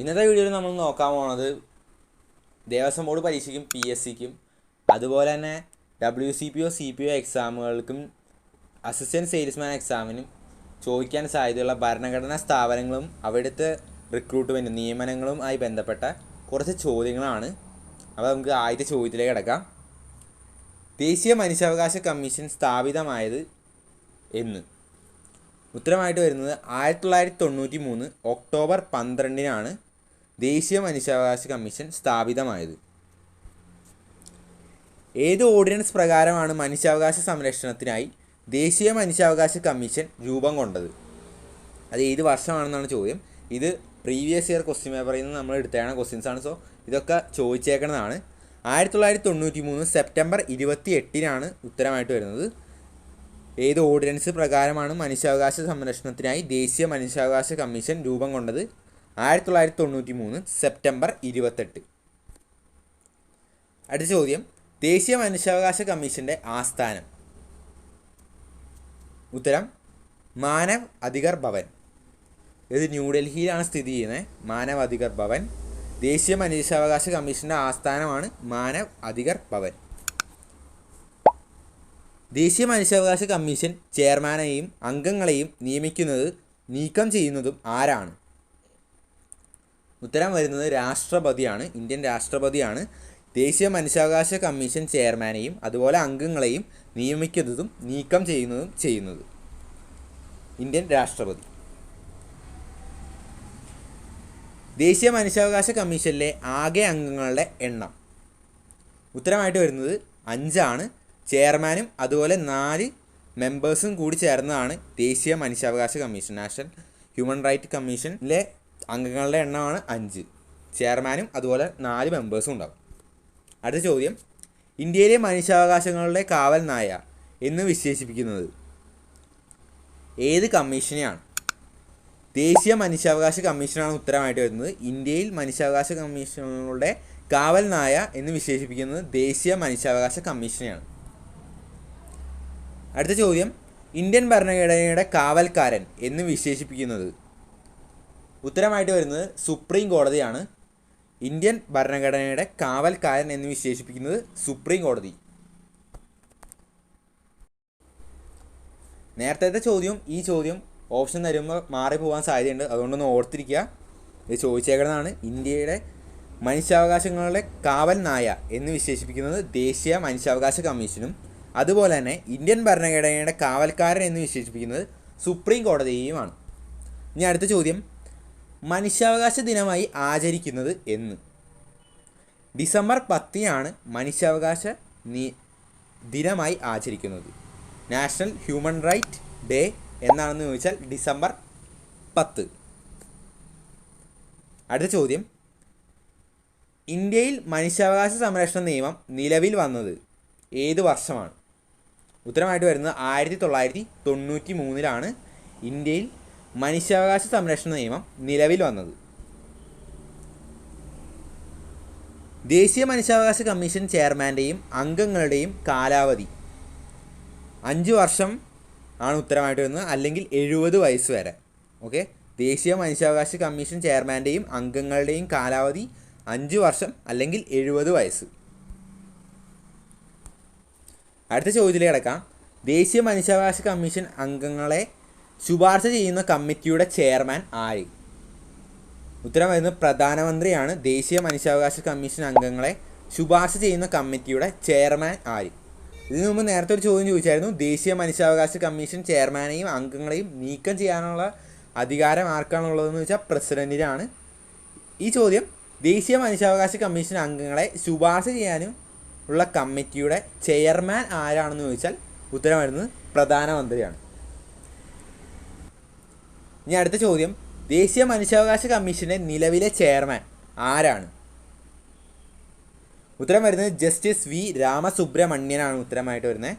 ഇന്നത്തെ വീഡിയോയിൽ നമ്മൾ നോക്കാൻ പോകുന്നത് ദേവസ്വം ബോർഡ് പരീക്ഷയ്ക്കും PSCക്കും അതുപോലെ തന്നെ WCPO CPO എക്സാമുകൾക്കും അസിസ്റ്റൻറ്റ് സെയിൽസ്മാൻ എക്സാമിനും ചോദിക്കാൻ സാധ്യതയുള്ള ഭരണഘടനാ സ്ഥാപനങ്ങളും അവിടുത്തെ റിക്രൂട്ട്മെൻറ്റ് നിയമനങ്ങളുമായി ബന്ധപ്പെട്ട കുറച്ച് ചോദ്യങ്ങളാണ്. അപ്പോൾ നമുക്ക് ആദ്യത്തെ ചോദ്യത്തിലേക്ക് കിടക്കാം. ദേശീയ മനുഷ്യാവകാശ കമ്മീഷൻ സ്ഥാപിതമായത് എന്ന്? ഉത്തരമായിട്ട് വരുന്നത് 1993 ഒക്ടോബർ 12 ദേശീയ മനുഷ്യാവകാശ കമ്മീഷൻ സ്ഥാപിതമായത്. ഏത് ഓർഡിനൻസ് പ്രകാരമാണ് മനുഷ്യാവകാശ സംരക്ഷണത്തിനായി ദേശീയ മനുഷ്യാവകാശ കമ്മീഷൻ രൂപം കൊണ്ടത്? അത് ഏത് വർഷമാണെന്നാണ് ചോദ്യം. ഇത് പ്രീവിയസ് ഇയർ ക്വസ്റ്റ്യൻ പേപ്പറിൽ നിന്ന് നമ്മൾ എടുത്തതാണ് ക്വസ്റ്റ്യൻസാണ്. സോ ഇതൊക്കെ ചോദിച്ചേക്കുന്നതാണ്. 1993 സെപ്റ്റംബർ 28 ഉത്തരമായിട്ട് വരുന്നത്. ഏത് ഓർഡിനൻസ് പ്രകാരമാണ് മനുഷ്യാവകാശ സംരക്ഷണത്തിനായി ദേശീയ മനുഷ്യാവകാശ കമ്മീഷൻ രൂപം കൊണ്ടത്? 1993 സെപ്റ്റംബർ 28. അടുത്ത ചോദ്യം, ദേശീയ മനുഷ്യാവകാശ കമ്മീഷൻ്റെ ആസ്ഥാനം? ഉത്തരം മാനവ് അധികാർ ഭവൻ. ഇത് ന്യൂഡൽഹിയിലാണ് സ്ഥിതി ചെയ്യുന്നത്. മാനവ് അധികാർ ഭവൻ. ദേശീയ മനുഷ്യാവകാശ കമ്മീഷൻ്റെ ആസ്ഥാനമാണ് മാനവ് അധികാർ ഭവൻ. ദേശീയ മനുഷ്യാവകാശ കമ്മീഷൻ ചെയർമാനെയും അംഗങ്ങളെയും നിയമിക്കുന്നത് നീക്കം ചെയ്യുന്നതും ആരാണ്? ഉത്തരം വരുന്നത് രാഷ്ട്രപതിയാണ്. ഇന്ത്യൻ രാഷ്ട്രപതിയാണ് ദേശീയ മനുഷ്യാവകാശ കമ്മീഷൻ ചെയർമാനെയും അതുപോലെ അംഗങ്ങളെയും നിയമിക്കുന്നതും നീക്കം ചെയ്യുന്നത് ഇന്ത്യൻ രാഷ്ട്രപതി. ദേശീയ മനുഷ്യാവകാശ കമ്മീഷനിലെ ആകെ അംഗങ്ങളുടെ എണ്ണം? ഉത്തരമായിട്ട് വരുന്നത് 5. ചെയർമാനും അതുപോലെ 4 മെമ്പേഴ്സും കൂടി ചേർന്നതാണ് ദേശീയ മനുഷ്യാവകാശ കമ്മീഷൻ. നാഷണൽ ഹ്യൂമൻ റൈറ്റ് കമ്മീഷനിലെ അംഗങ്ങളുടെ എണ്ണമാണ് 5. ചെയർമാനും അതുപോലെ 4 മെമ്പേഴ്സും ഉണ്ടാകും. അടുത്ത ചോദ്യം, ഇന്ത്യയിലെ മനുഷ്യാവകാശങ്ങളുടെ കാവൽ നായ എന്ന് വിശേഷിപ്പിക്കുന്നത് ഏത് കമ്മീഷനെയാണ്? ദേശീയ മനുഷ്യാവകാശ കമ്മീഷനാണ് ഉത്തരമായിട്ട് വരുന്നത്. ഇന്ത്യയിൽ മനുഷ്യാവകാശ കമ്മീഷനുകളുടെ കാവൽ നായ എന്ന് വിശേഷിപ്പിക്കുന്നത് ദേശീയ മനുഷ്യാവകാശ കമ്മീഷനെയാണ്. അടുത്ത ചോദ്യം, ഇന്ത്യൻ ഭരണഘടനയുടെ കാവൽക്കാരൻ എന്ന് വിശേഷിപ്പിക്കുന്നത്? ഉത്തരമായിട്ട് വരുന്നത് സുപ്രീം കോടതിയാണ്. ഇന്ത്യൻ ഭരണഘടനയുടെ കാവൽക്കാരൻ എന്ന് വിശേഷിപ്പിക്കുന്നത് സുപ്രീം കോടതി. നേരത്തെ ചോദ്യം ഈ ചോദ്യം ഓപ്ഷൻ തരുമ്പോൾ മാറിപ്പോകാൻ സാധ്യതയുണ്ട്. അതുകൊണ്ടൊന്ന് ഓർത്തിരിക്കുക. ഇത് ചോദിച്ചേക്കുന്നതാണ്. ഇന്ത്യയുടെ മനുഷ്യാവകാശങ്ങളുടെ കാവൽ നായ എന്ന് വിശേഷിപ്പിക്കുന്നത് ദേശീയ മനുഷ്യാവകാശ കമ്മീഷനും അതുപോലെ തന്നെ ഇന്ത്യൻ ഭരണഘടനയുടെ കാവൽക്കാരൻ എന്ന് വിശേഷിപ്പിക്കുന്നത് സുപ്രീം കോടതിയുമാണ്. ഇനി അടുത്ത ചോദ്യം, മനുഷ്യാവകാശ ദിനമായി ആചരിക്കുന്നത് എന്ന്? ഡിസംബർ 10 മനുഷ്യാവകാശ ദിനമായി ആചരിക്കുന്നത്. നാഷണൽ ഹ്യൂമൻ റൈറ്റ് ഡേ എന്നാണെന്ന് ചോദിച്ചാൽ ഡിസംബർ 10. അടുത്ത ചോദ്യം, ഇന്ത്യയിൽ മനുഷ്യാവകാശ സംരക്ഷണ നിയമം നിലവിൽ വന്നത് ഏത് വർഷമാണ്? ഉത്തരമായിട്ട് വരുന്നത് 1993 ഇന്ത്യയിൽ മനുഷ്യാവകാശ സംരക്ഷണ നിയമം നിലവിൽ വന്നത്. ദേശീയ മനുഷ്യാവകാശ കമ്മീഷൻ ചെയർമാൻ്റെയും അംഗങ്ങളുടെയും കാലാവധി 5 വർഷം ആണ് ഉത്തരമായിട്ട് വരുന്നത്, അല്ലെങ്കിൽ 70 വയസ്സ് വരെ. ഓക്കെ, ദേശീയ മനുഷ്യാവകാശ കമ്മീഷൻ ചെയർമാൻ്റെയും അംഗങ്ങളുടെയും കാലാവധി 5 വർഷം അല്ലെങ്കിൽ 70 വയസ്സ്. അടുത്ത ചോദ്യത്തിലേക്ക് കിടക്കാം. ദേശീയ മനുഷ്യാവകാശ കമ്മീഷൻ അംഗങ്ങളെ ശുപാർശ ചെയ്യുന്ന കമ്മിറ്റിയുടെ ചെയർമാൻ ആര്? ഉത്തരം വരുന്നത് പ്രധാനമന്ത്രിയാണ്. ദേശീയ മനുഷ്യാവകാശ കമ്മീഷൻ അംഗങ്ങളെ ശുപാർശ ചെയ്യുന്ന കമ്മിറ്റിയുടെ ചെയർമാൻ ആര്? ഇതിനു മുമ്പ് നേരത്തെ ഒരു ചോദ്യം ചോദിച്ചായിരുന്നു. ദേശീയ മനുഷ്യാവകാശ കമ്മീഷൻ ചെയർമാനെയും അംഗങ്ങളെയും നീക്കം ചെയ്യാനുള്ള അധികാരം ആർക്കാണുള്ളതെന്ന് വെച്ചാൽ പ്രസിഡന്റിനാണ്. ഈ ചോദ്യം ദേശീയ മനുഷ്യാവകാശ കമ്മീഷൻ അംഗങ്ങളെ ശുപാർശ ചെയ്യാനും ഉള്ള കമ്മിറ്റിയുടെ ചെയർമാൻ ആരാണെന്ന് ചോദിച്ചാൽ ഉത്തരം വരുന്നത് പ്രധാനമന്ത്രിയാണ്. ഇനി അടുത്ത ചോദ്യം, ദേശീയ മനുഷ്യാവകാശ കമ്മീഷൻ്റെ നിലവിലെ ചെയർമാൻ ആരാണ്? ഉത്തരം വരുന്നത് ജസ്റ്റിസ് വി രാമസുബ്രഹ്മണ്യനാണ് ഉത്തരമായിട്ട് വരുന്നത്.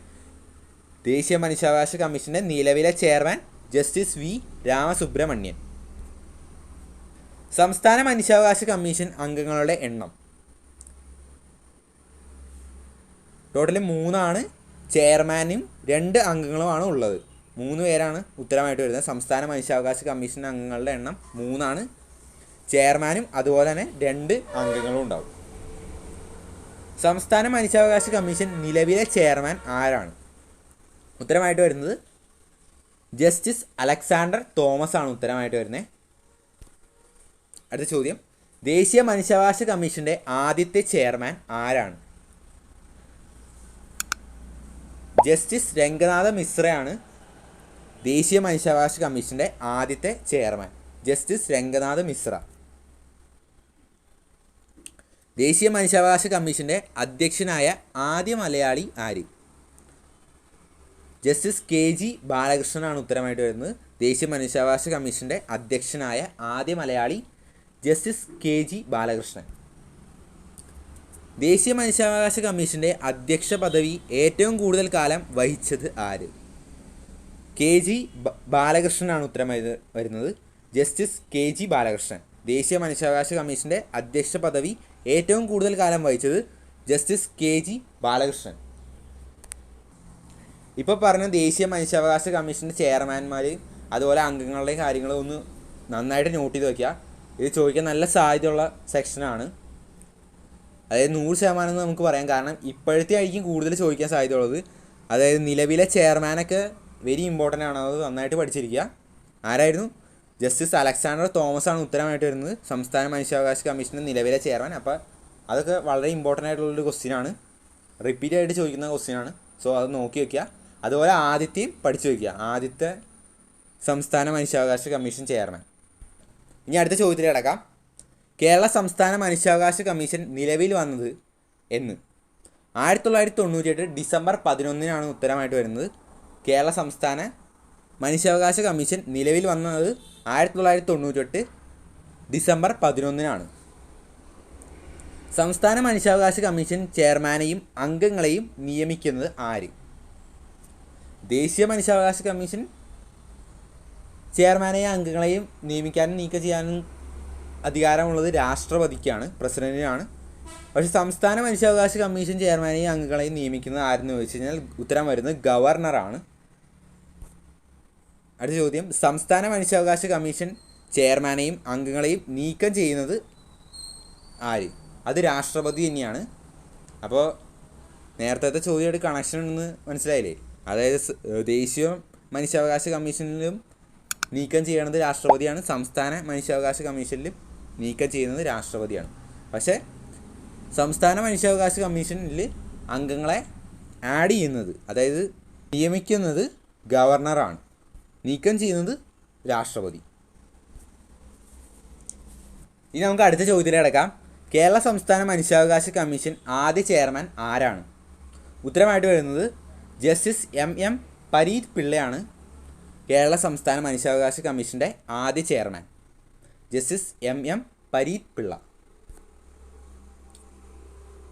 ദേശീയ മനുഷ്യാവകാശ കമ്മീഷൻ്റെ നിലവിലെ ചെയർമാൻ ജസ്റ്റിസ് വി രാമസുബ്രഹ്മണ്യൻ. സംസ്ഥാന മനുഷ്യാവകാശ കമ്മീഷൻ അംഗങ്ങളുടെ എണ്ണം? ടോട്ടൽ 3. ചെയർമാനും 2 അംഗങ്ങളുമാണ് ഉള്ളത്. 3 പേരാണ് ഉത്തരമായിട്ട് വരുന്നത്. സംസ്ഥാന മനുഷ്യാവകാശ കമ്മീഷൻ അംഗങ്ങളുടെ എണ്ണം 3. ചെയർമാനും അതുപോലെ തന്നെ 2 അംഗങ്ങളും ഉണ്ടാവും. സംസ്ഥാന മനുഷ്യാവകാശ കമ്മീഷൻ നിലവിലെ ചെയർമാൻ ആരാണ്? ഉത്തരമായിട്ട് വരുന്നത് ജസ്റ്റിസ് അലക്സാണ്ടർ തോമസ് ആണ് ഉത്തരമായിട്ട് വരുന്നത്. അടുത്ത ചോദ്യം, ദേശീയ മനുഷ്യാവകാശ കമ്മീഷൻ്റെ ആദ്യത്തെ ചെയർമാൻ ആരാണ്? ജസ്റ്റിസ് രംഗനാഥ മിശ്രയാണ് ദേശീയ മനുഷ്യാവകാശ കമ്മീഷൻ്റെ ആദ്യത്തെ ചെയർമാൻ. ജസ്റ്റിസ് രംഗനാഥ മിശ്ര. ദേശീയ മനുഷ്യാവകാശ കമ്മീഷൻ്റെ അധ്യക്ഷനായ ആദ്യ മലയാളി ആര്? ജസ്റ്റിസ് KG ബാലകൃഷ്ണനാണ് ഉത്തരമായിട്ട് വരുന്നത്. ദേശീയ മനുഷ്യാവകാശ കമ്മീഷൻ്റെ അധ്യക്ഷനായ ആദ്യ മലയാളി ജസ്റ്റിസ് KG ബാലകൃഷ്ണൻ. ദേശീയ മനുഷ്യാവകാശ കമ്മീഷൻ്റെ അധ്യക്ഷ പദവി ഏറ്റവും കൂടുതൽ കാലം വഹിച്ചത് ആര്? KG ബാലകൃഷ്ണനാണ് ഉത്തരമായി വരുന്നത്. Justice KG Balakrishnan. ദേശീയ മനുഷ്യാവകാശ കമ്മീഷൻ്റെ അധ്യക്ഷ പദവി ഏറ്റവും കൂടുതൽ കാലം വഹിച്ചത് ജസ്റ്റിസ് KG ബാലകൃഷ്ണൻ. ഇപ്പോൾ പറഞ്ഞ ദേശീയ മനുഷ്യാവകാശ കമ്മീഷൻ്റെ ചെയർമാൻമാർ അതുപോലെ അംഗങ്ങളുടെ കാര്യങ്ങൾ ഒന്ന് നന്നായിട്ട് നോട്ട് ചെയ്ത് വയ്ക്കുക. ഇത് ചോദിക്കാൻ നല്ല സാധ്യതയുള്ള സെക്ഷനാണ്. അതായത് 100% എന്ന് നമുക്ക് പറയാം. കാരണം ഇപ്പോഴത്തെ ആയിരിക്കും കൂടുതൽ ചോദിക്കാൻ സാധ്യതയുള്ളത്. അതായത് നിലവിലെ ചെയർമാനൊക്കെ വെരി ഇമ്പോർട്ടൻ്റ് ആണ്. അത് നന്നായിട്ട് പഠിച്ചിരിക്കുക. ആരായിരുന്നു? ജസ്റ്റിസ് അലക്സാണ്ടർ തോമസ് ആണ് ഉത്തരമായിട്ട് വരുന്നത്. സംസ്ഥാന മനുഷ്യാവകാശ കമ്മീഷൻ്റെ നിലവിലെ ചെയർമാൻ. അപ്പോൾ അതൊക്കെ വളരെ ഇമ്പോർട്ടൻ്റ് ആയിട്ടുള്ളൊരു ക്വസ്റ്റ്യനാണ്. റിപ്പീറ്റ് ആയിട്ട് ചോദിക്കുന്ന ക്വസ്റ്റ്യനാണ്. സോ അത് നോക്കി വയ്ക്കുക. അതുപോലെ ആദ്യത്തെയും പഠിച്ചു വയ്ക്കുക. ആദ്യത്തെ സംസ്ഥാന മനുഷ്യാവകാശ കമ്മീഷൻ ചെയർമാൻ. ഇനി അടുത്ത ചോദ്യത്തിൽ കിടക്കാം. കേരള സംസ്ഥാന മനുഷ്യാവകാശ കമ്മീഷൻ നിലവിൽ വന്നത് എന്ന്? 1998 ഡിസംബർ 11 ഉത്തരമായിട്ട് വരുന്നത്. കേരള സംസ്ഥാന മനുഷ്യാവകാശ കമ്മീഷൻ നിലവിൽ വന്നത് 1998 ഡിസംബർ 11 സംസ്ഥാന മനുഷ്യാവകാശ കമ്മീഷൻ ചെയർമാനെയും അംഗങ്ങളെയും നിയമിക്കുന്നത് ആര്? ദേശീയ മനുഷ്യാവകാശ കമ്മീഷൻ ചെയർമാനെയും അംഗങ്ങളെയും നിയമിക്കാനും നീക്കം ചെയ്യാനും അധികാരമുള്ളത് രാഷ്ട്രപതിക്കാണ്, പ്രസിഡന്റിനാണ്. പക്ഷേ സംസ്ഥാന മനുഷ്യാവകാശ കമ്മീഷൻ ചെയർമാനെയും അംഗങ്ങളെയും നിയമിക്കുന്നത് ആരെന്ന് ചോദിച്ചു കഴിഞ്ഞാൽ ഉത്തരം വരുന്നത് ഗവർണറാണ്. അടുത്ത ചോദ്യം, സംസ്ഥാന മനുഷ്യാവകാശ കമ്മീഷൻ ചെയർമാനെയും അംഗങ്ങളെയും നീക്കം ചെയ്യുന്നത് ആര്? അത് രാഷ്ട്രപതി തന്നെയാണ്. അപ്പോൾ നേരത്തെ ചോദ്യമായിട്ട് കണക്ഷൻ ഉണ്ടെന്ന് മനസ്സിലായില്ലേ? അതായത് ദേശീയ മനുഷ്യാവകാശ കമ്മീഷനിലും നീക്കം ചെയ്യണത് രാഷ്ട്രപതിയാണ്, സംസ്ഥാന മനുഷ്യാവകാശ കമ്മീഷനിലും നീക്കം ചെയ്യുന്നത് രാഷ്ട്രപതിയാണ്. പക്ഷേ സംസ്ഥാന മനുഷ്യാവകാശ കമ്മീഷനിൽ അംഗങ്ങളെ ആഡ് ചെയ്യുന്നത്, അതായത് നിയമിക്കുന്നത് ഗവർണറാണ്, നീക്കം ചെയ്യുന്നത് രാഷ്ട്രപതി. ഇനി നമുക്ക് അടുത്ത ചോദ്യത്തിലേക്ക് കിടക്കാം. കേരള സംസ്ഥാന മനുഷ്യാവകാശ കമ്മീഷൻ ആദ്യ ചെയർമാൻ ആരാണ്? ഉത്തരമായിട്ട് വരുന്നത് ജസ്റ്റിസ് MM പരീത് പിള്ളയാണ് കേരള സംസ്ഥാന മനുഷ്യാവകാശ കമ്മീഷൻ്റെ ആദ്യ chairman. Justice MM Pareeth Pillai.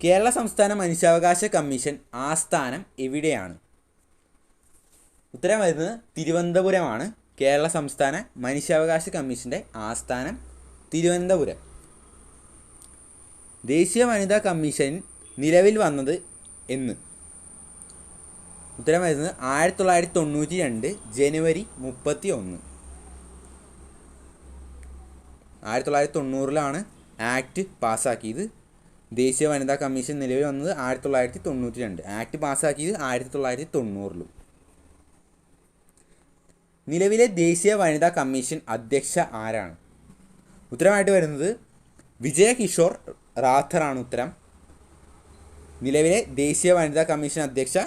Kerala സംസ്ഥാന മനുഷ്യാവകാശ കമ്മീഷൻ ആസ്ഥാനം എവിടെയാണ്? ഉത്തരം വരുന്നത് തിരുവനന്തപുരമാണ്. കേരള സംസ്ഥാന മനുഷ്യാവകാശ കമ്മീഷൻ്റെ ആസ്ഥാനം തിരുവനന്തപുരം. ദേശീയ വനിതാ കമ്മീഷൻ നിലവിൽ വന്നത് എന്ന്? ഉത്തരം വരുന്നത് 1992 ജനുവരി 31. 1990 ആക്ട് പാസ്സാക്കിയത്. ദേശീയ വനിതാ കമ്മീഷൻ നിലവിൽ വന്നത് 1992. ആക്ട് പാസ്സാക്കിയത് 1990. നിലവിലെ ദേശീയ വനിതാ കമ്മീഷൻ അധ്യക്ഷ ആരാണ്? ഉത്തരമായിട്ട് വരുന്നത് വിജയകിഷോർ റാത്തറാണ് ഉത്തരം. നിലവിലെ ദേശീയ വനിതാ കമ്മീഷൻ അധ്യക്ഷ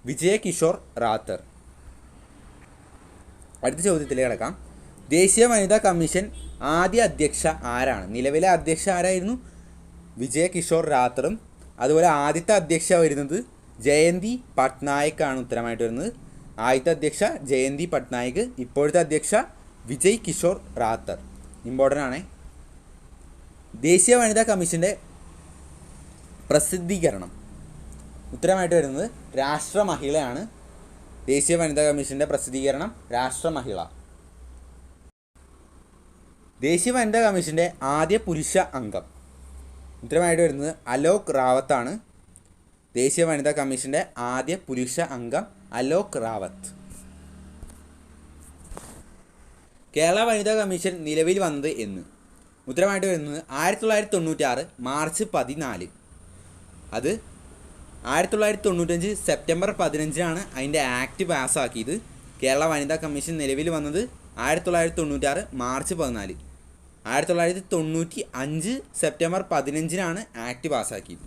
വിജയകിഷോർ റാത്തർ. അടുത്ത ചോദ്യത്തിലേക്ക് കിടക്കാം. ദേശീയ വനിതാ കമ്മീഷൻ ആദ്യ അധ്യക്ഷ ആരാണ്? നിലവിലെ അധ്യക്ഷ ആരായിരുന്നു? വിജയകിഷോർ റാത്തറും. അതുപോലെ ആദ്യത്തെ അധ്യക്ഷ വരുന്നത് ജയന്തി പട്നായിക്കാണ് ഉത്തരമായിട്ട് വരുന്നത്. ആദ്യത്തെ അധ്യക്ഷ ജയന്തി പട്നായിക്. ഇപ്പോഴത്തെ അധ്യക്ഷ വിജയ് കിഷോർ റാത്തർ. ഇമ്പോർട്ടൻ്റ് ആണ്. ദേശീയ വനിതാ കമ്മീഷൻ്റെ പ്രസിദ്ധീകരണം? ഉത്തരമായിട്ട് വരുന്നത് രാഷ്ട്രമഹിളയാണ്. ദേശീയ വനിതാ കമ്മീഷൻ്റെ പ്രസിദ്ധീകരണം രാഷ്ട്രമഹിള. ദേശീയ വനിതാ കമ്മീഷൻ്റെ ആദ്യ പുരുഷ അംഗം? ഉത്തരമായിട്ട് വരുന്നത് അലോക് റാവത്താണ്. ദേശീയ വനിതാ കമ്മീഷൻ്റെ ആദ്യ പുരുഷ അംഗം അലോക് റാവത്ത്. കേരള വനിതാ കമ്മീഷൻ നിലവിൽ വന്നത് എന്ന്? ഉത്തരമായിട്ട് വരുന്നത് 1996 മാർച്ച് 14. അത് 1995 സെപ്റ്റംബർ 15 അതിൻ്റെ ആക്ട് പാസ്സാക്കിയത്. കേരള വനിതാ കമ്മീഷൻ നിലവിൽ വന്നത് 1996 മാർച്ച് 14. 1995 September 15 act പാസ്സാക്കിയത്.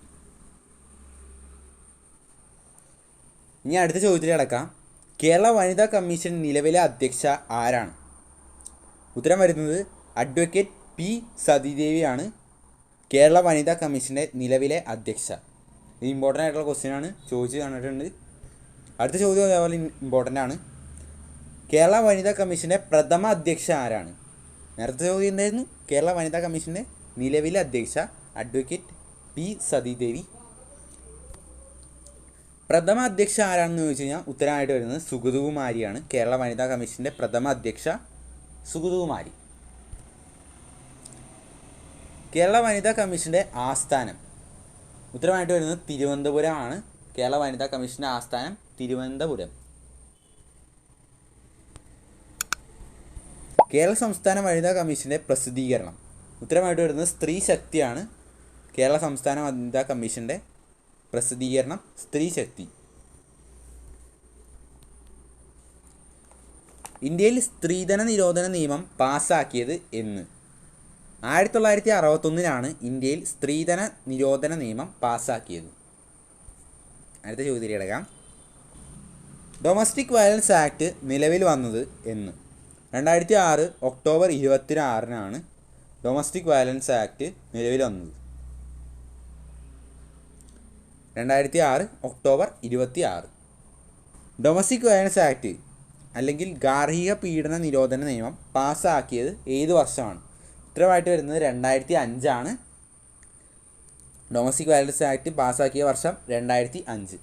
ഇനി അടുത്ത ചോദ്യത്തിൽ കിടക്കാം. കേരള വനിതാ കമ്മീഷൻ നിലവിലെ അധ്യക്ഷ ആരാണ്? ഉത്തരം വരുന്നത് അഡ്വക്കേറ്റ് പി സതീദേവിയാണ് കേരള വനിതാ കമ്മീഷൻ്റെ നിലവിലെ അധ്യക്ഷ. ഇത് ഇമ്പോർട്ടൻ്റ് ആയിട്ടുള്ള ക്വസ്റ്റ്യനാണ്, ചോദിച്ച് കണ്ടിട്ടുണ്ട്. അടുത്ത ചോദ്യം അതേപോലെ ഇമ്പോർട്ടൻ്റ് ആണ്. കേരള വനിതാ കമ്മീഷൻ്റെ പ്രഥമ അധ്യക്ഷ ആരാണ്? നേരത്തെ ചോദ്യം ഉണ്ടായിരുന്നു. കേരള വനിതാ കമ്മീഷൻ്റെ നിലവിലെ അധ്യക്ഷ അഡ്വക്കേറ്റ് പി സതീദേവി. പ്രഥമ അധ്യക്ഷ ആരാണെന്ന് ചോദിച്ചു കഴിഞ്ഞാൽ ഉത്തരമായിട്ട് വരുന്നത് സുഗതകുമാരിയാണ്. കേരള വനിതാ കമ്മീഷൻ്റെ പ്രഥമ അധ്യക്ഷ സുഗതകുമാരി. കേരള വനിതാ കമ്മീഷൻ്റെ ആസ്ഥാനം ഉത്തരമായിട്ട് വരുന്നത് തിരുവനന്തപുരമാണ്. കേരള വനിതാ കമ്മീഷൻ്റെ ആസ്ഥാനം തിരുവനന്തപുരം. കേരള സംസ്ഥാന വനിതാ കമ്മീഷൻ്റെ പ്രസിദ്ധീകരണം ഉത്തരമായിട്ട് വരുന്നത് സ്ത്രീ ശക്തിയാണ്. കേരള സംസ്ഥാന വനിതാ കമ്മീഷൻ്റെ പ്രസിദ്ധീകരണം സ്ത്രീ ശക്തി. ഇന്ത്യയിൽ സ്ത്രീധന നിരോധന നിയമം പാസ്സാക്കിയത് എന്ന്? 1961 ഇന്ത്യയിൽ സ്ത്രീധന നിരോധന നിയമം പാസ്സാക്കിയത്. അടുത്ത ചോദ്യത്തിൽ കിടക്കാം. ഡൊമസ്റ്റിക് വയലൻസ് ആക്ട് നിലവിൽ വന്നത് എന്ന്? 2006 ഒക്ടോബർ 26 ഡൊമസ്റ്റിക് വയലൻസ് ആക്ട് നിലവിൽ വന്നത്. 2006 ഒക്ടോബർ 26. ഡൊമസ്റ്റിക് വയലൻസ് ആക്ട് അല്ലെങ്കിൽ ഗാർഹിക പീഡന നിരോധന നിയമം പാസ്സാക്കിയത് ഏത് വർഷമാണ്? ഉത്തരമായിട്ട് വരുന്നത് 2005. ഡൊമസ്റ്റിക് വയലൻസ് ആക്ട് പാസ്സാക്കിയ വർഷം 2005.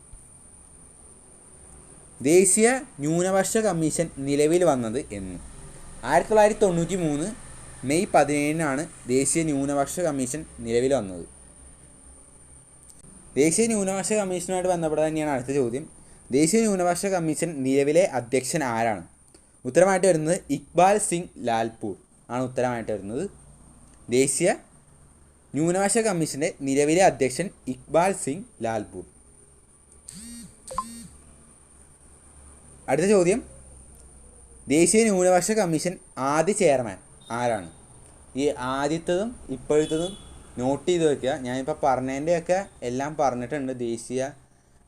ദേശീയ ന്യൂനപക്ഷ കമ്മീഷൻ നിലവിൽ വന്നത് എന്ന്? 1993 മെയ് 17 ദേശീയ ന്യൂനപക്ഷ കമ്മീഷൻ നിലവിൽ വന്നത്. ദേശീയ ന്യൂനപക്ഷ കമ്മീഷനുമായിട്ട് ബന്ധപ്പെട്ട തന്നെയാണ് അടുത്ത ചോദ്യം. ദേശീയ ന്യൂനപക്ഷ കമ്മീഷൻ നിലവിലെ അധ്യക്ഷൻ ആരാണ്? ഉത്തരമായിട്ട് വരുന്നത് ഇക്ബാൽ സിംഗ് ലാൽപൂർ ആണ് ഉത്തരമായിട്ട് വരുന്നത്. ദേശീയ ന്യൂനപക്ഷ കമ്മീഷൻ്റെ നിലവിലെ അധ്യക്ഷൻ ഇക്ബാൽ സിംഗ് ലാൽപൂർ. അടുത്ത ചോദ്യം. ദേശീയ ന്യൂനപക്ഷ കമ്മീഷൻ ആദ്യ ചെയർമാൻ ആരാണ്? ഈ ആദ്യത്തതും ഇപ്പോഴത്തതും നോട്ട് ചെയ്ത് വയ്ക്കുക. ഞാനിപ്പോൾ പറഞ്ഞതിൻ്റെയൊക്കെ എല്ലാം പറഞ്ഞിട്ടുണ്ട്. ദേശീയ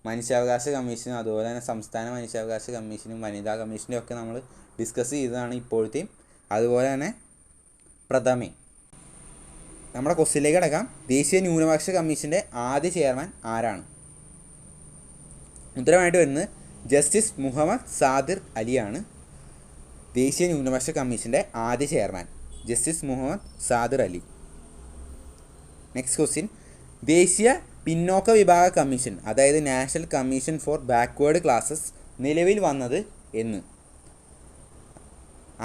മനുഷ്യാവകാശ കമ്മീഷനും അതുപോലെ തന്നെ സംസ്ഥാന മനുഷ്യാവകാശ കമ്മീഷനും വനിതാ കമ്മീഷനും ഒക്കെ നമ്മൾ ഡിസ്കസ് ചെയ്തതാണ് ഇപ്പോഴത്തെയും. അതുപോലെ തന്നെ പ്രഥമേ നമ്മുടെ ക്വസ്റ്റ്യനിലേക്ക് കിടക്കാം. ദേശീയ ന്യൂനപക്ഷ കമ്മീഷൻ്റെ ആദ്യ ചെയർമാൻ ആരാണ്? ഉത്തരമായിട്ട് വരുന്നത് ജസ്റ്റിസ് മുഹമ്മദ് സാദിർ അലിയാണ് ദേശീയ ന്യൂനപക്ഷ കമ്മീഷൻ്റെ ആദ്യ chairman. Justice Muhammad Sadir Ali. Next question. ദേശീയ പിന്നോക്ക വിഭാഗ കമ്മീഷൻ അതായത് national commission for backward classes നിലവിൽ വന്നത് എന്ന്?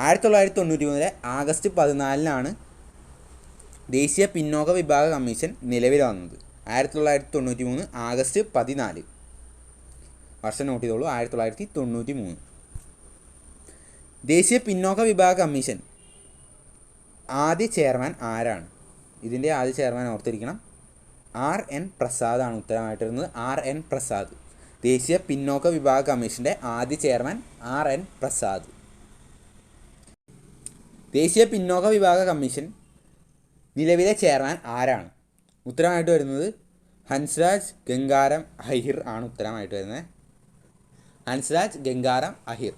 1993 ആഗസ്റ്റ് 14 ദേശീയ പിന്നോക്ക വിഭാഗ കമ്മീഷൻ നിലവിൽ വന്നത്. 1993 ആഗസ്റ്റ് 14. വർഷം നോട്ട് ചെയ്തോളൂ. 1993. ദേശീയ പിന്നോക്ക വിഭാഗ കമ്മീഷൻ ആദ്യ ചെയർമാൻ ആരാണ്? ഇതിൻ്റെ ആദ്യ ചെയർമാൻ ഓർത്തിരിക്കണം. RN പ്രസാദ് ആണ് ഉത്തരമായിട്ട് വരുന്നത്. RN പ്രസാദ്. ദേശീയ പിന്നോക്ക വിഭാഗ കമ്മീഷൻ്റെ ആദ്യ ചെയർമാൻ RN പ്രസാദ്. ദേശീയ പിന്നോക്ക വിഭാഗ കമ്മീഷൻ നിലവിലെ ചെയർമാൻ ആരാണ്? ഉത്തരമായിട്ട് വരുന്നത് ഹൻസ്രാജ് ഗംഗാരം അഹിർ ആണ് ഉത്തരമായിട്ട് വരുന്നത്. ഹൻസ്രാജ് ഗംഗാരം അഹിർ.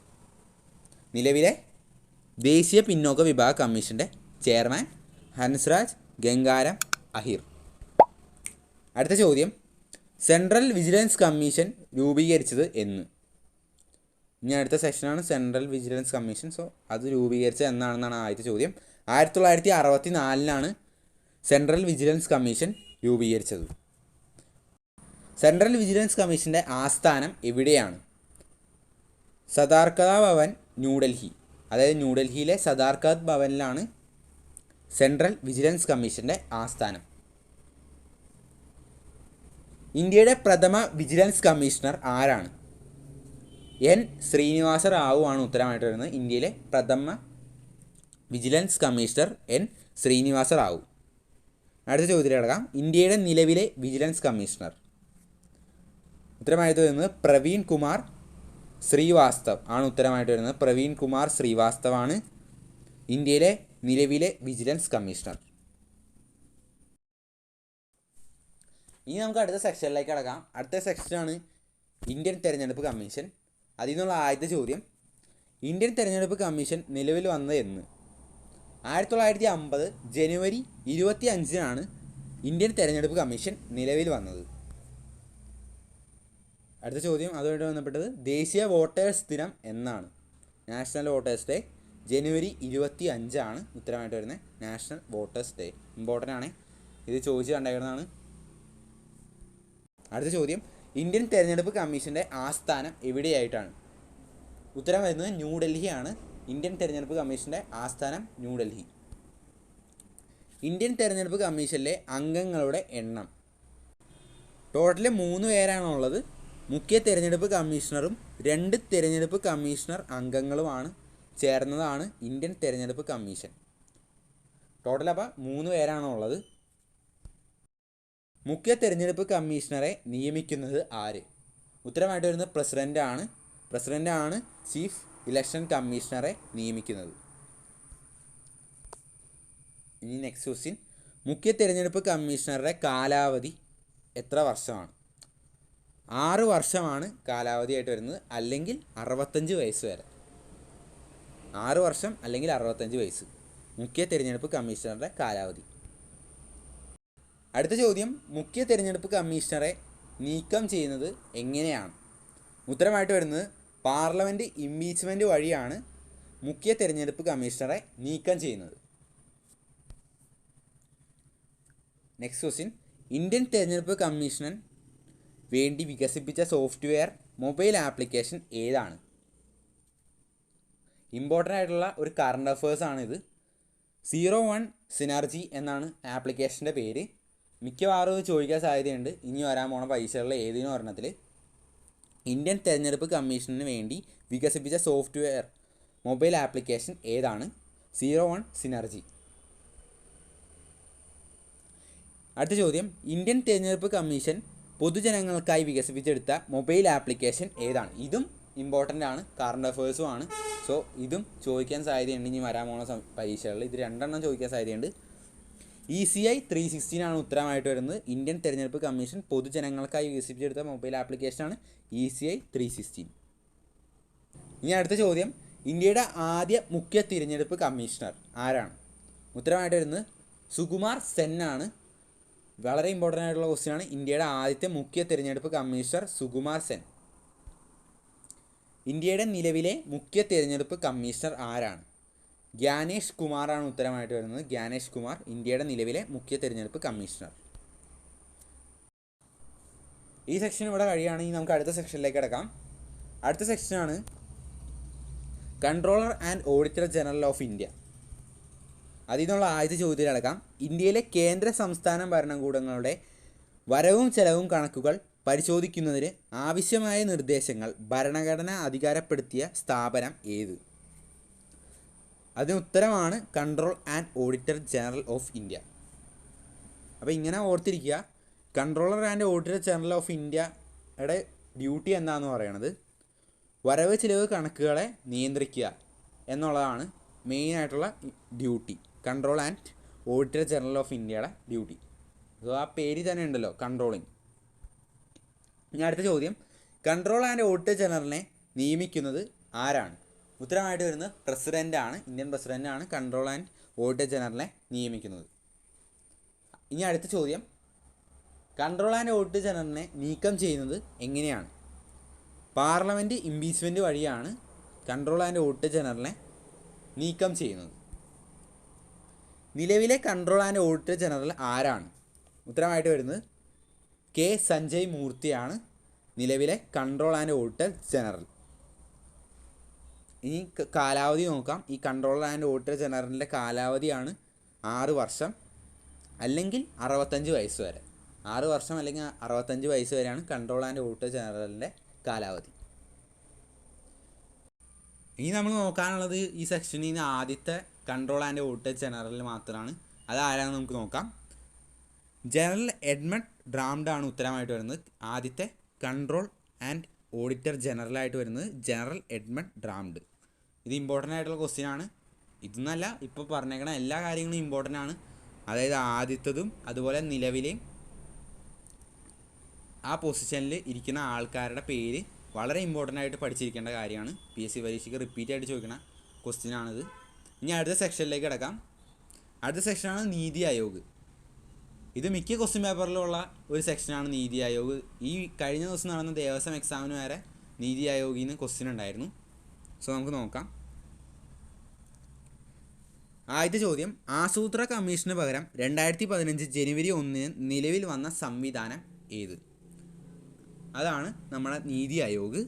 നിലവിലെ ദേശീയ പിന്നോക്ക വിഭാഗ കമ്മീഷൻ്റെ ചെയർമാൻ ഹൻസ്രാജ് ഗംഗാരം അഹിർ. അടുത്ത ചോദ്യം. സെൻട്രൽ വിജിലൻസ് കമ്മീഷൻ രൂപീകരിച്ചത് എന്ന്? ഇനി അടുത്ത സെക്ഷനാണ് സെൻട്രൽ വിജിലൻസ് കമ്മീഷൻ. സോ അത് രൂപീകരിച്ചത് എന്നാണെന്നാണ് ആദ്യത്തെ ചോദ്യം. 1964 സെൻട്രൽ വിജിലൻസ് കമ്മീഷൻ രൂപീകരിച്ചത്. സെൻട്രൽ വിജിലൻസ് കമ്മീഷൻ്റെ ആസ്ഥാനം എവിടെയാണ്? സദാർകത ഭവൻ, ന്യൂഡൽഹി. അതായത് ന്യൂഡൽഹിയിലെ സദാർകത് ഭവനിലാണ് സെൻട്രൽ വിജിലൻസ് കമ്മീഷൻ്റെ ആസ്ഥാനം. ഇന്ത്യയുടെ പ്രഥമ വിജിലൻസ് കമ്മീഷണർ ആരാണ്? N ശ്രീനിവാസ റാവു ആണ് ഉത്തരമായിട്ട് വരുന്നത്. ഇന്ത്യയിലെ പ്രഥമ vigilance commissioner N Srinivasa Rao. അടുത്ത ചോദ്യത്തിൽ കിടക്കാം. ഇന്ത്യയുടെ നിലവിലെ വിജിലൻസ് കമ്മീഷണർ. ഉത്തരമായിട്ട് വരുന്നത് പ്രവീൺ കുമാർ ശ്രീവാസ്തവ് ആണ്. ഉത്തരമായിട്ട് വരുന്നത് പ്രവീൺ കുമാർ ശ്രീവാസ്തവ് ആണ് ഇന്ത്യയിലെ നിലവിലെ വിജിലൻസ് കമ്മീഷണർ. ഇനി നമുക്ക് അടുത്ത സെക്ഷനിലേക്ക് കിടക്കാം. അടുത്ത സെക്ഷനാണ് ഇന്ത്യൻ തെരഞ്ഞെടുപ്പ് കമ്മീഷൻ. അതിൽ നിന്നുള്ള ആദ്യത്തെ ചോദ്യം, ഇന്ത്യൻ തെരഞ്ഞെടുപ്പ് കമ്മീഷൻ നിലവിൽ വന്നത് എന്ന്? 1950 ജനുവരി 25-നാണ് ഇന്ത്യൻ തെരഞ്ഞെടുപ്പ് കമ്മീഷൻ നിലവിൽ വന്നത്. അടുത്ത ചോദ്യം അതുമായിട്ട് ബന്ധപ്പെട്ടത്, ദേശീയ വോട്ടേഴ്സ് ദിനം എന്നാണ്? നാഷണൽ വോട്ടേഴ്സ് ഡേ ജനുവരി 25 ഉത്തരമായിട്ട് വരുന്നത്. നാഷണൽ വോട്ടേഴ്സ് ഡേ ഇമ്പോർട്ടൻ്റ് ആണ്, ഇത് ചോദിച്ച് കണ്ടേക്കുന്നതാണ്. അടുത്ത ചോദ്യം, ഇന്ത്യൻ തെരഞ്ഞെടുപ്പ് കമ്മീഷൻ്റെ ആസ്ഥാനം എവിടെയായിട്ടാണ്? ഉത്തരം വരുന്നത് ന്യൂഡൽഹിയാണ്. ഇന്ത്യൻ തെരഞ്ഞെടുപ്പ് കമ്മീഷൻ്റെ ആസ്ഥാനം ന്യൂഡൽഹി. ഇന്ത്യൻ തെരഞ്ഞെടുപ്പ് കമ്മീഷനിലെ അംഗങ്ങളുടെ എണ്ണം. ടോട്ടല് 3 പേരാണുള്ളത്. മുഖ്യ തെരഞ്ഞെടുപ്പ് കമ്മീഷണറും 2 തെരഞ്ഞെടുപ്പ് കമ്മീഷണർ അംഗങ്ങളുമാണ് ചേർന്നതാണ് ഇന്ത്യൻ തെരഞ്ഞെടുപ്പ് കമ്മീഷൻ. ടോട്ടൽ അപ്പോൾ 3 പേരാണുള്ളത്. മുഖ്യ തെരഞ്ഞെടുപ്പ് കമ്മീഷണറെ നിയമിക്കുന്നത് ആര്? ഉത്തരമായിട്ട് വരുന്നത് പ്രസിഡൻ്റാണ് ചീഫ് ഇലക്ഷൻ കമ്മീഷണറെ നിയമിക്കുന്നത്. ഇനി നെക്സ്റ്റ് ക്വസ്റ്റ്യൻ, മുഖ്യ തെരഞ്ഞെടുപ്പ് കമ്മീഷണറുടെ കാലാവധി എത്ര വർഷമാണ്? 6 വർഷമാണ് കാലാവധിയായിട്ട് വരുന്നത്, അല്ലെങ്കിൽ 65 വയസ്സ് വരെ. 6 വർഷം അല്ലെങ്കിൽ 65 വയസ്സ് മുഖ്യ തെരഞ്ഞെടുപ്പ് കമ്മീഷണറുടെ കാലാവധി. അടുത്ത ചോദ്യം, മുഖ്യ തെരഞ്ഞെടുപ്പ് കമ്മീഷണറെ നീക്കം ചെയ്യുന്നത് എങ്ങനെയാണ്? ഉത്തരമായിട്ട് വരുന്നത് പാർലമെൻറ്റ് ഇംപീച്ച്മെൻറ്റ് വഴിയാണ് മുഖ്യ തെരഞ്ഞെടുപ്പ് കമ്മീഷണറെ നീക്കം ചെയ്യുന്നത്. നെക്സ്റ്റ് ക്വസ്റ്റ്യൻ, ഇന്ത്യൻ തെരഞ്ഞെടുപ്പ് കമ്മീഷന് വേണ്ടി വികസിപ്പിച്ച സോഫ്റ്റ്വെയർ മൊബൈൽ ആപ്ലിക്കേഷൻ ഏതാണ്? ഇമ്പോർട്ടൻ്റ് ആയിട്ടുള്ള ഒരു കറണ്ട് അഫേഴ്സാണിത്. 01 സിനർജി എന്നാണ് ആപ്ലിക്കേഷൻ്റെ പേര്. മിക്കവാറും ചോദിക്കാൻ സാധ്യതയുണ്ട് ഇനി വരാൻ പോണ പരീക്ഷകളിൽ ഏതിനും ഒരെണ്ണത്തിൽ. ഇന്ത്യൻ തെരഞ്ഞെടുപ്പ് കമ്മീഷന് വേണ്ടി വികസിപ്പിച്ച സോഫ്റ്റ്വെയർ മൊബൈൽ ആപ്ലിക്കേഷൻ ഏതാണ്? 01 സിനർജി. അടുത്ത ചോദ്യം, ഇന്ത്യൻ തെരഞ്ഞെടുപ്പ് കമ്മീഷൻ പൊതുജനങ്ങൾക്കായി വികസിപ്പിച്ചെടുത്ത മൊബൈൽ ആപ്ലിക്കേഷൻ ഏതാണ്? ഇതും ഇമ്പോർട്ടൻ്റ് ആണ്, കറണ്ട് അഫേഴ്സും ആണ്. സോ ഇതും ചോദിക്കാൻ സാധ്യതയുണ്ട് ഇനി വരാൻ പോണ പരീക്ഷകളിൽ. ഇത് 2 എണ്ണം ചോദിക്കാൻ സാധ്യതയുണ്ട്. ECI 316 ഉത്തരമായിട്ട് വരുന്നത്. ഇന്ത്യൻ തെരഞ്ഞെടുപ്പ് കമ്മീഷൻ പൊതുജനങ്ങൾക്കായി വികസിപ്പിച്ചെടുത്ത മൊബൈൽ ആപ്ലിക്കേഷനാണ് ECI 316. ഇനി അടുത്ത ചോദ്യം, ഇന്ത്യയുടെ ആദ്യ മുഖ്യ തിരഞ്ഞെടുപ്പ് കമ്മീഷണർ ആരാണ്? ഉത്തരമായിട്ട് വരുന്നത് സുകുമാർ സെൻ ആണ്. വളരെ ഇമ്പോർട്ടൻ്റ് ആയിട്ടുള്ള ക്വസ്റ്റ്യൻ ആണ്. ഇന്ത്യയുടെ ആദ്യത്തെ മുഖ്യ തിരഞ്ഞെടുപ്പ് കമ്മീഷണർ സുകുമാർ സെൻ. ഇന്ത്യയുടെ നിലവിലെ മുഖ്യ തിരഞ്ഞെടുപ്പ് കമ്മീഷണർ ആരാണ്? ഗ്യാനേഷ് കുമാറാണ് ഉത്തരമായിട്ട് വരുന്നത്. ഗ്യാനേഷ് കുമാർ ഇന്ത്യയുടെ നിലവിലെ മുഖ്യ തിരഞ്ഞെടുപ്പ് കമ്മീഷണർ. ഈ സെക്ഷൻ ഇവിടെ കഴിയുകയാണെങ്കിൽ നമുക്ക് അടുത്ത സെക്ഷനിലേക്ക് കിടക്കാം. അടുത്ത സെക്ഷനാണ് controller and auditor general of India. അതിൽ നിന്നുള്ള ആദ്യത്തെ ചോദ്യത്തിൽ കിടക്കാം. ഇന്ത്യയിലെ കേന്ദ്ര സംസ്ഥാന ഭരണകൂടങ്ങളുടെ വരവും ചെലവും കണക്കുകൾ പരിശോധിക്കുന്നതിന് ആവശ്യമായ നിർദ്ദേശങ്ങൾ ഭരണഘടന അധികാരപ്പെടുത്തിയ സ്ഥാപനം ഏത്? അതിന് ഉത്തരമാണ് control and auditor general of India. അപ്പോൾ ഇങ്ങനെ ഓർത്തിരിക്കുക, controller and auditor general of ഇന്ത്യയുടെ ഡ്യൂട്ടി എന്താണെന്ന് പറയുന്നത് വരവ് ചിലവ് കണക്കുകളെ നിയന്ത്രിക്കുക എന്നുള്ളതാണ് മെയിനായിട്ടുള്ള duty. Control and auditor general of ഇന്ത്യയുടെ ഡ്യൂട്ടി. അപ്പോൾ ആ പേര് തന്നെ ഉണ്ടല്ലോ, കൺട്രോളിങ്. ഇനി അടുത്ത ചോദ്യം, കൺട്രോൾ ആൻഡ് ഓഡിറ്റർ ജനറലിനെ നിയമിക്കുന്നത് ആരാണ്? ഉത്തരമായിട്ട് വരുന്നത് പ്രസിഡൻ്റാണ്. ഇന്ത്യൻ പ്രസിഡൻ്റാണ് കൺട്രോൾ ആൻഡ് ഓഡിറ്റർ ജനറലിനെ നിയമിക്കുന്നത്. ഇനി അടുത്ത ചോദ്യം, കൺട്രോൾ ആൻഡ് ഓഡിറ്റർ ജനറലിനെ നീക്കം ചെയ്യുന്നത് എങ്ങനെയാണ്? പാർലമെൻറ്റ് ഇംപീച്ച്മെൻറ്റ് വഴിയാണ് കൺട്രോൾ ആൻഡ് ഓഡിറ്റർ ജനറലിനെ നീക്കം ചെയ്യുന്നത്. നിലവിലെ കൺട്രോൾ ആൻഡ് ഓഡിറ്റർ ജനറൽ ആരാണ്? ഉത്തരമായിട്ട് വരുന്നത് കെ സഞ്ജയ് മൂർത്തിയാണ് നിലവിലെ കൺട്രോൾ ആൻഡ് ഓഡിറ്റർ ജനറൽ. ഇനി കാലാവധി നോക്കാം. ഈ കൺട്രോളർ ആൻഡ് ഓഡിറ്റർ ജനറലിൻ്റെ കാലാവധിയാണ് 6 വർഷം അല്ലെങ്കിൽ 65 വയസ്സ് വരെ. 6 വർഷം അല്ലെങ്കിൽ 65 വയസ്സ് വരെയാണ് കൺട്രോൾ ആൻഡ് ഓഡിറ്റർ ജനറലിൻ്റെ കാലാവധി. ഇനി നമ്മൾ നോക്കാനുള്ളത് ഈ സെക്ഷനിൽ നിന്ന് ആദ്യത്തെ കൺട്രോൾ ആൻഡ് ഓഡിറ്റർ ജനറൽ മാത്രമാണ്. അതാരാണെന്ന് നമുക്ക് നോക്കാം. ജനറൽ എഡ്മണ്ട് ഡ്രാംഡാണ് ഉത്തരമായിട്ട് വരുന്നത്. ആദ്യത്തെ കൺട്രോൾ ആൻഡ് ഓഡിറ്റർ ജനറലായിട്ട് വരുന്നത് ജനറൽ എഡ്മണ്ട് ഡ്രാംഡ്. ഇത് ഇമ്പോർട്ടൻ്റ് ആയിട്ടുള്ള ക്വസ്റ്റ്യൻ ആണ്. ഇതൊന്നല്ല, ഇപ്പോൾ പറഞ്ഞേക്കണ എല്ലാ കാര്യങ്ങളും ഇമ്പോർട്ടൻ്റ് ആണ്. അതായത് ആദ്യത്തതും അതുപോലെ നിലവിലെയും ആ പൊസിഷനിൽ ഇരിക്കുന്ന ആൾക്കാരുടെ പേര് വളരെ ഇമ്പോർട്ടൻ്റ് ആയിട്ട് പഠിച്ചിരിക്കേണ്ട കാര്യമാണ്. PSC പരീക്ഷയ്ക്ക് റിപ്പീറ്റ് ആയിട്ട് ചോദിക്കുന്ന ക്വസ്റ്റ്യൻ ആണിത്. ഇനി അടുത്ത സെക്ഷനിലേക്ക് കിടക്കാം. അടുത്ത സെക്ഷനാണ് നീതി ആയോഗ്. ഇത് മിക്ക ക്വസ്റ്റ്യൻ പേപ്പറിലുള്ള ഒരു സെക്ഷനാണ് നീതി ആയോഗ്. ഈ കഴിഞ്ഞ ദിവസം നടന്ന ദേവസ്വം എക്സാമിന് വരെ നീതി ആയോഗിൽ നിന്ന് ക്വസ്റ്റ്യൻ ഉണ്ടായിരുന്നു. സോ നമുക്ക് നോക്കാം. ആദ്യത്തെ ചോദ്യം, ആസൂത്ര കമ്മീഷന് പകരം 2015 ജനുവരി 1 നിലവിൽ വന്ന സംവിധാനം ഏത്? അതാണ് നമ്മുടെ നീതി ആയോഗ്.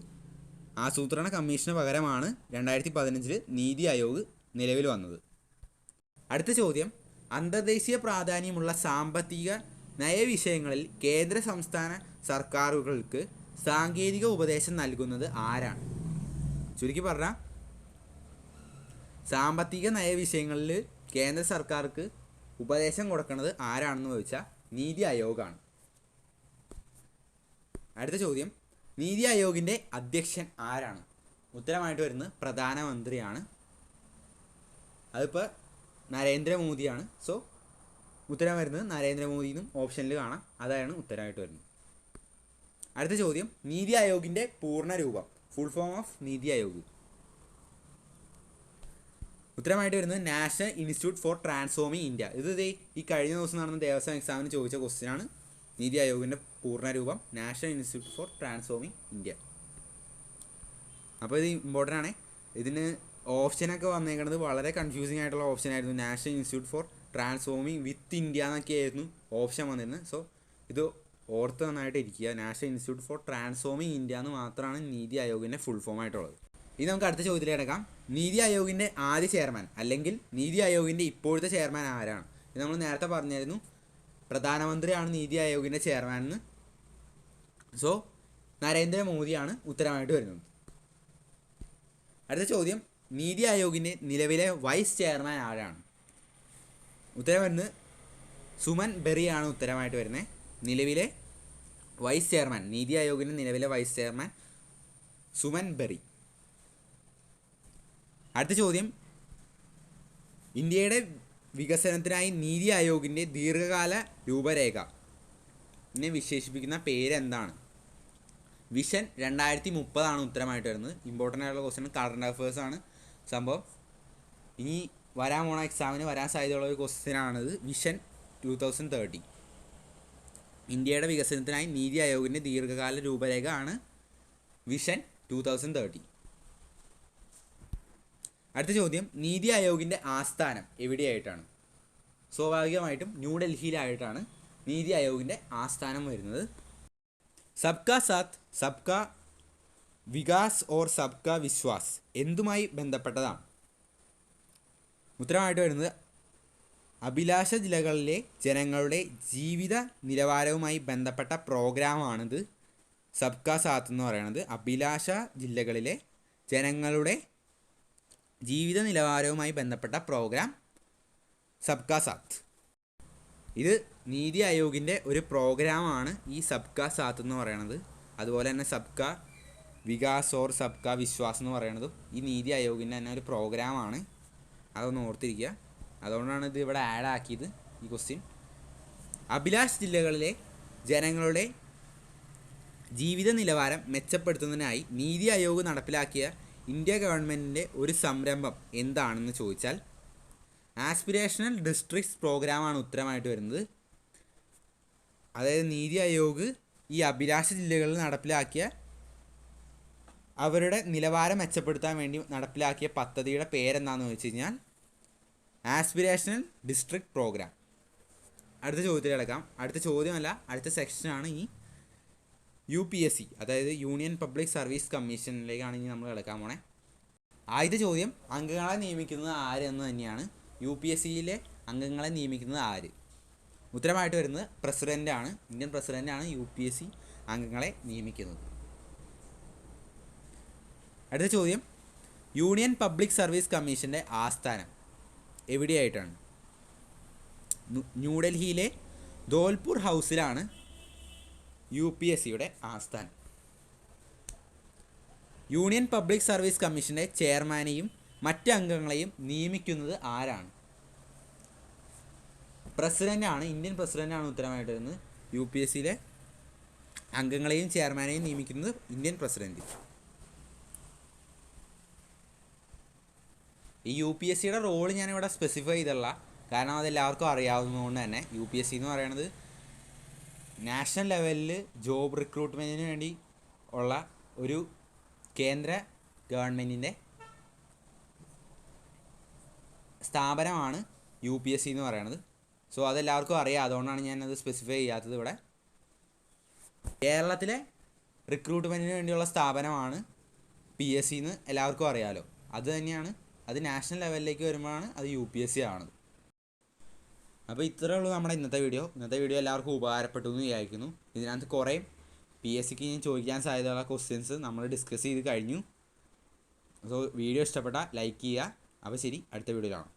ആസൂത്രണ കമ്മീഷന് പകരമാണ് 2015 നീതി ആയോഗ് നിലവിൽ വന്നത്. അടുത്ത ചോദ്യം, അന്തർദേശീയ പ്രാധാന്യമുള്ള സാമ്പത്തിക നയവിഷയങ്ങളിൽ കേന്ദ്ര സംസ്ഥാന സർക്കാരുകൾക്ക് സാങ്കേതിക ഉപദേശം നൽകുന്നത് ആരാണ്? ചുരുക്കി പറഞ്ഞാൽ സാമ്പത്തിക നയവിഷയങ്ങളിൽ കേന്ദ്ര സർക്കാർക്ക് ഉപദേശം കൊടുക്കുന്നത് ആരാണെന്ന് ചോദിച്ചാൽ നീതി ആയോഗാണ്. അടുത്ത ചോദ്യം, നീതി ആയോഗിൻ്റെ അധ്യക്ഷൻ ആരാണ്? ഉത്തരമായിട്ട് വരുന്നത് പ്രധാനമന്ത്രിയാണ്. അതിപ്പോൾ നരേന്ദ്രമോദിയാണ്. സോ ഉത്തരം വരുന്നത് നരേന്ദ്രമോദിന്നും ഓപ്ഷനിൽ കാണാം. അതാണ് ഉത്തരമായിട്ട് വരുന്നത്. അടുത്ത ചോദ്യം, നീതി ആയോഗിൻ്റെ പൂർണ്ണ രൂപം, full form of NITI Aayog. ഉത്തരമായിട്ട് വരുന്നത് national institute four transforming India. ഇത് ഈ കഴിഞ്ഞ ദിവസം നടന്ന ദേവസ്വം എക്സാമിന് ചോദിച്ച ക്വസ്റ്റ്യനാണ്. നീതി ആയോഗിൻ്റെ പൂർണ്ണ രൂപം national institute four transforming India. അപ്പോൾ ഇത് ഇമ്പോർട്ടൻ്റ് ആണ്. ഇതിന് ഓപ്ഷനൊക്കെ വന്നേക്കുന്നത് വളരെ കൺഫ്യൂസിങ് ആയിട്ടുള്ള ഓപ്ഷൻ ആയിരുന്നു. നാഷണൽ ഇൻസ്റ്റിറ്റ്യൂട്ട് ഫോർ ട്രാൻസ്ഫോമിങ് വിത്ത് ഇന്ത്യ എന്നൊക്കെ ആയിരുന്നു ഓപ്ഷൻ വന്നിരുന്നത്. സോ ഇത് ഓർത്ത് നന്നായിട്ട് ഇരിക്കുക. National institute four transforming India എന്ന് മാത്രമാണ് നീതി ആയോഗിൻ്റെ ഫുൾ ഫോം ആയിട്ടുള്ളത്. ഇനി നമുക്ക് അടുത്ത ചോദ്യത്തിലേക്ക് കിടക്കാം. നീതി ആയോഗിൻ്റെ ആദ്യ ചെയർമാൻ അല്ലെങ്കിൽ നീതി ആയോഗിൻ്റെ ഇപ്പോഴത്തെ ചെയർമാൻ ആരാണ്? ഇത് നമ്മൾ നേരത്തെ പറഞ്ഞായിരുന്നു, പ്രധാനമന്ത്രിയാണ് നീതി ആയോഗിൻ്റെ ചെയർമാൻ എന്ന്. സോ നരേന്ദ്രമോദിയാണ് ഉത്തരമായിട്ട് വരുന്നത്. അടുത്ത ചോദ്യം, നീതി ആയോഗിൻ്റെ നിലവിലെ വൈസ് ചെയർമാൻ ആരാണ്? ഉത്തരം വരുന്നത് സുമൻ ബെറിയാണ് ഉത്തരമായിട്ട് വരുന്നത്. നിലവിലെ വൈസ് ചെയർമാൻ, നീതി ആയോഗിൻ്റെ നിലവിലെ വൈസ് ചെയർമാൻ സുമൻ ബെറി. അടുത്ത ചോദ്യം, ഇന്ത്യയുടെ വികസനത്തിനായി നീതി ആയോഗിൻ്റെ ദീർഘകാല രൂപരേഖ ഇതിനെ വിശേഷിപ്പിക്കുന്ന പേരെന്താണ്? വിഷൻ 2030 ഉത്തരമായിട്ട് വരുന്നത്. ഇമ്പോർട്ടൻ്റ് ആയിട്ടുള്ള ക്വസ്റ്റ്യൻ, കറണ്ട് അഫയേഴ്സ് ആണ് സംഭവം. ഇനി വരാൻ പോണ എക്സാമിന് വരാൻ സാധ്യതയുള്ള ഒരു ക്വസ്റ്റ്യനാണിത്. വിഷൻ 2030. ഇന്ത്യയുടെ വികസനത്തിനായി നീതി ആയോഗിൻ്റെ ദീർഘകാല രൂപരേഖ ആണ് വിഷൻ 2030. അടുത്ത ചോദ്യം, നീതി ആയോഗിൻ്റെ ആസ്ഥാനം എവിടെയായിട്ടാണ്? സ്വാഭാവികമായിട്ടും ന്യൂഡൽഹിയിലായിട്ടാണ് നീതി ആയോഗിൻ്റെ ആസ്ഥാനം വരുന്നത്. സബ്കാ സാത്ത് സബ്കാ വികാസ് ഓർ സബ്കാ വിശ്വാസ് എന്തുമായി ബന്ധപ്പെട്ടതാണ്? ഉത്തരമായിട്ട് വരുന്നത് അഭിലാഷ ജില്ലകളിലെ ജനങ്ങളുടെ ജീവിത നിലവാരവുമായി ബന്ധപ്പെട്ട പ്രോഗ്രാമാണിത്. സബ്കാ സാത്ത് എന്ന് പറയുന്നത് അഭിലാഷ ജില്ലകളിലെ ജനങ്ങളുടെ ജീവിത നിലവാരവുമായി ബന്ധപ്പെട്ട പ്രോഗ്രാം സബ്കാ സാത്ത്. ഇത് നീതി ആയോഗിൻ്റെ ഒരു പ്രോഗ്രാമാണ് ഈ സബ്കാ സാത്ത് എന്ന് പറയുന്നത്. അതുപോലെ തന്നെ സബ്കാ വികാസ് ഓർ സബ്കാ വിശ്വാസ് എന്ന് പറയുന്നതും ഈ നീതി ആയോഗിൻ്റെ തന്നെ ഒരു പ്രോഗ്രാമാണ്. അതൊന്ന് ഓർത്തിരിക്കുക. അതുകൊണ്ടാണ് ഇത് ഇവിടെ ആഡ് ആക്കിയത് ഈ ക്വസ്റ്റ്യൻ. അഭിലാഷ് ജില്ലകളിലെ ജനങ്ങളുടെ ജീവിത നിലവാരം മെച്ചപ്പെടുത്തുന്നതിനായി നീതി ആയോഗ് നടപ്പിലാക്കിയ ഇന്ത്യ ഗവൺമെൻറ്റിൻ്റെ ഒരു സംരംഭം എന്താണെന്ന് ചോദിച്ചാൽ ആസ്പിരേഷണൽ ഡിസ്ട്രിക്ട്സ് പ്രോഗ്രാമാണ് ഉത്തരമായിട്ട് വരുന്നത്. അതായത് നീതി ആയോഗ് ഈ അഭിലാഷ ജില്ലകളിൽ നടപ്പിലാക്കിയ അവരുടെ നിലവാരം മെച്ചപ്പെടുത്താൻ വേണ്ടി നടപ്പിലാക്കിയ പദ്ധതിയുടെ പേരെന്താണെന്ന് ചോദിച്ചു കഴിഞ്ഞാൽ ആസ്പിരേഷണൽ ഡിസ്ട്രിക്ട് പ്രോഗ്രാം. അടുത്ത ചോദ്യത്തിൽ കിടക്കാം. അടുത്ത ചോദ്യമല്ല, അടുത്ത സെക്ഷനാണ് ഈ UPSC, അതായത് യൂണിയൻ പബ്ലിക് സർവീസ് കമ്മീഷനിലേക്കാണ് ഇനി നമ്മൾ കിടക്കാൻ പോണേ. ആദ്യത്തെ ചോദ്യം, അംഗങ്ങളെ നിയമിക്കുന്നത് ആര് എന്ന് തന്നെയാണ്. UPSCയിലെ അംഗങ്ങളെ നിയമിക്കുന്നത് ആര്? ഉത്തരമായിട്ട് വരുന്നത് പ്രസിഡൻ്റാണ്. ഇന്ത്യൻ പ്രസിഡൻ്റാണ് UPSC അംഗങ്ങളെ നിയമിക്കുന്നത്. അടുത്ത ചോദ്യം, യൂണിയൻ പബ്ലിക് സർവീസ് കമ്മീഷൻ്റെ ആസ്ഥാനം. എവിടെയായിട്ടാണ്? ന്യൂഡൽഹിയിലെ ധോൽപൂർ ഹൗസിലാണ് UPSCയുടെ ആസ്ഥാനം. യൂണിയൻ പബ്ലിക് സർവീസ് കമ്മീഷൻ്റെ ചെയർമാനെയും മറ്റ് അംഗങ്ങളെയും നിയമിക്കുന്നത് ആരാണ്? പ്രസിഡൻ്റാണ്. ഇന്ത്യൻ പ്രസിഡൻ്റാണ് ഉത്തരമായിട്ട് വരുന്നത്. UPSCയിലെ അംഗങ്ങളെയും ചെയർമാനെയും നിയമിക്കുന്നത് ഇന്ത്യൻ പ്രസിഡന്റ്. ഈ UPSCയുടെ റോള് ഞാനിവിടെ സ്പെസിഫൈ ചെയ്തല്ല, കാരണം അതെല്ലാവർക്കും അറിയാവുന്നതുകൊണ്ട് തന്നെ. UPSC എന്ന് പറയുന്നത് നാഷണൽ ലെവലിൽ ജോബ് റിക്രൂട്ട്മെൻറ്റിന് വേണ്ടി ഉള്ള ഒരു കേന്ദ്ര ഗവൺമെൻറ്റിൻ്റെ സ്ഥാപനമാണ് UPSC എന്ന് പറയുന്നത്. സോ അതെല്ലാവർക്കും അറിയാം, അതുകൊണ്ടാണ് ഞാനത് സ്പെസിഫൈ ചെയ്യാത്തത് ഇവിടെ. കേരളത്തിലെ റിക്രൂട്ട്മെൻറ്റിന് വേണ്ടിയുള്ള സ്ഥാപനമാണ് PSC എന്ന് എല്ലാവർക്കും അറിയാമല്ലോ. അത് തന്നെയാണ്, അത് നാഷണൽ ലെവലിലേക്ക് വരുമ്പോഴാണ് അത് UPSC ആണത്. അപ്പോൾ ഇത്രയേ ഉള്ളൂ നമ്മുടെ ഇന്നത്തെ വീഡിയോ എല്ലാവർക്കും ഉപകാരപ്പെട്ടു എന്ന് വിചാരിക്കുന്നു. ഇതിനകത്ത് കുറേ PSCക്ക് ഞാൻ ചോദിക്കാൻ സാധ്യതയുള്ള ക്വസ്റ്റ്യൻസ് നമ്മൾ ഡിസ്കസ് ചെയ്ത് കഴിഞ്ഞു. സോ വീഡിയോ ഇഷ്ടപ്പെട്ടാൽ ലൈക്ക് ചെയ്യുക. അപ്പോൾ ശരി, അടുത്ത വീഡിയോയിലാണ്.